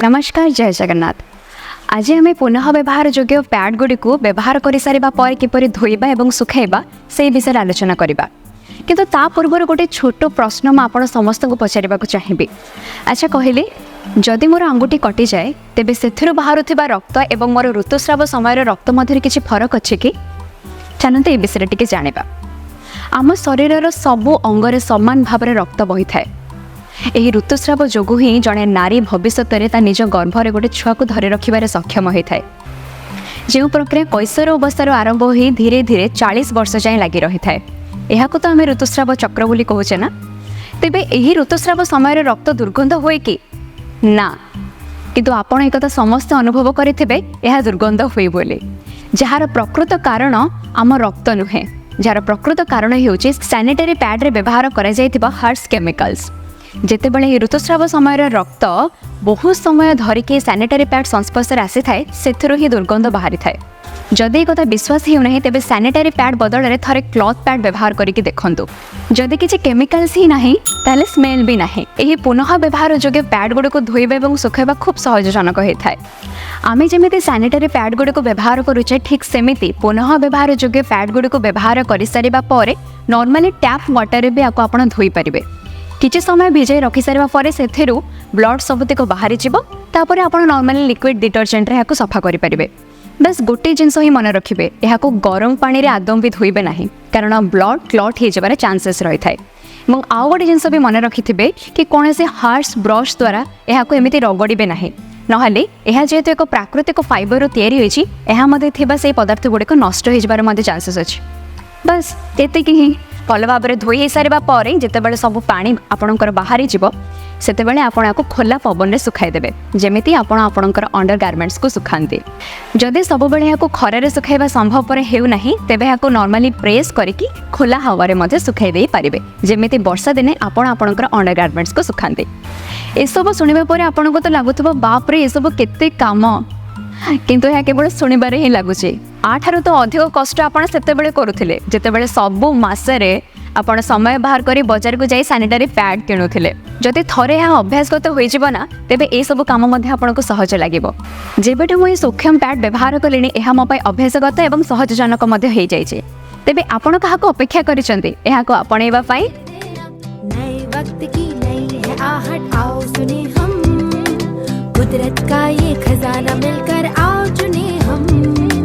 नमस्कार, जय जगन्नाथ। आज आम पुनः व्यवहार योग्य पैड गुड़ी को व्यवहार कर सारा पर किपर धोइबा एवं सुखाइबा से विषय आलोचना करबा। किंतु ता पूर्व गोटे छोट प्रश्न मुझे समस्त को पचार चाहिए। अच्छा कहले, जदि मोर अंगुठी कटि जाए तेबे से बाहर रक्त एवं मोर ऋतुस्राव समय रक्त मध्य किसी फरक अच्छे कि? चलते ये विषय टी जाना। आम शरीर सबू अंगरे समान भाव में रक्त बही थाए। यही ऋतुस्राव जोगु ही जड़े नारी भविष्य निज गर्भरे गोटे छुआ को धरी रखिबार सक्षम होता है। जो प्रक्रिया कैशोर अवस्था आरंभ हो धीरे धीरे 40 वर्ष जाए लगी रही है। यह तो आम ऋतुस्राव चक्र बोली कहचे ना। तेबे यही ऋतुस्राव समय रक्त दुर्गंध हुए कि ना? किंतु आपण एक समस्त अनुभव करेंगे यह दुर्गंध हुए बोली, जार प्रकृत कारण आम रक्त नुहे। जार प्रकृत कारण होची सैनिटरी पैड रे व्यवहार करा जायतिबा हार्श केमिकल्स। जेतेबेले ऋतुस्राव समय रक्त बहुत समय धरिकी सैनिटरी पैड संस्पर्श आसी थाए से ही दुर्गंध बाहरी थाए। जदि कथा विश्वास ही नहीं तेबे सैनिटरी पैड बदल में थरे क्लॉथ पैड व्यवहार करके देखंतु। जदि किसी केमिकल्स ही नहीं ताले स्मेल भी नहीं। यही पुनः व्यवहार योग्य पैड गुड़ी को धोइबा एवं सुखाइबा खूब सहजजनक होता है। आमे जमिति सैनिटरी पैड गुड़ी को व्यवहार करुचे ठीक सेमिति पुनः व्यवहार योग्य पैड गुड़ी को व्यवहार कर सारिबा परे नॉर्मली टैप वाटर भी आपको आपण धोई परिबे। किछि समय भिजाई रखि सारिबा परे सेथिरु ब्लड सबुतिक बाहरी जिवो। तापरे आपण नॉर्मली लिक्विड डिटर्जेंट रे याको सफा करि परिबे। बस गोटे जिनस ही मन रखिबे, याको गरम पानी रे आदम भी धोइबे नाही, कारण ब्लड क्लॉट हो जाबार चांसेस रही थाए। एवं आउ गोटे जिनस भी मन रखिथिबे कि कौनसी हार्श ब्रश द्वारा याको एमिति रगड़िबे नाही, नहले यह जेहेतु एक प्राकृतिक फाइबर तैयारी होइछि एहा मध्ये थिबा से पदार्थ गुड़िक नष्ट हो जाबार मध्ये चांसेस अछि। बस एतिकी ही भल भाव में धोई सारा पर जितेबाला सब पानी आपणकर बाहरी जीव सेतेबेले आपण आपको खोला पवन में सुखाई देबे, जेमिति आपण आपणकर अंडर गारमेंट्स को सुखांती। जदि सब बेले याको खरारे सुखाइबा संभव पर हेउ नाही तेबे याको नॉर्मली प्रेस करिकि खोला हवारे मध्ये सुखाई देई पारिबे, जेमिति वर्षा दिने आपण आपणकर अंडर गारमेंट्स को सुखांती। ए सब सुनिबा परे आपनको तो लागुथबो बाप रे ए सब केते काम, किंतु यह केवल शुणवे ही लगुच। आठार तो अधिक कष्ट आपड़ से करुले जितेबाला सबू मसरे आपण समय बाहर कर बजार को जाई सैनिटरी पैड किणुले। जदि थरे यह अभ्यासगत होना तेबे ए सब काम आपको सहज लगे। जेबेठू मुझे सूक्ष्म पैड व्यवहार कले यह मो अभ्यासगत और सहजजनक हो जाए। तेबे आपण क्या अपेक्षा करिसेंती एहाको आपणेबा पाई? नए वक्त की नई है आहट, आओ सुने हम कुदरत का ये खजाना मिलकर आओ चुने हम।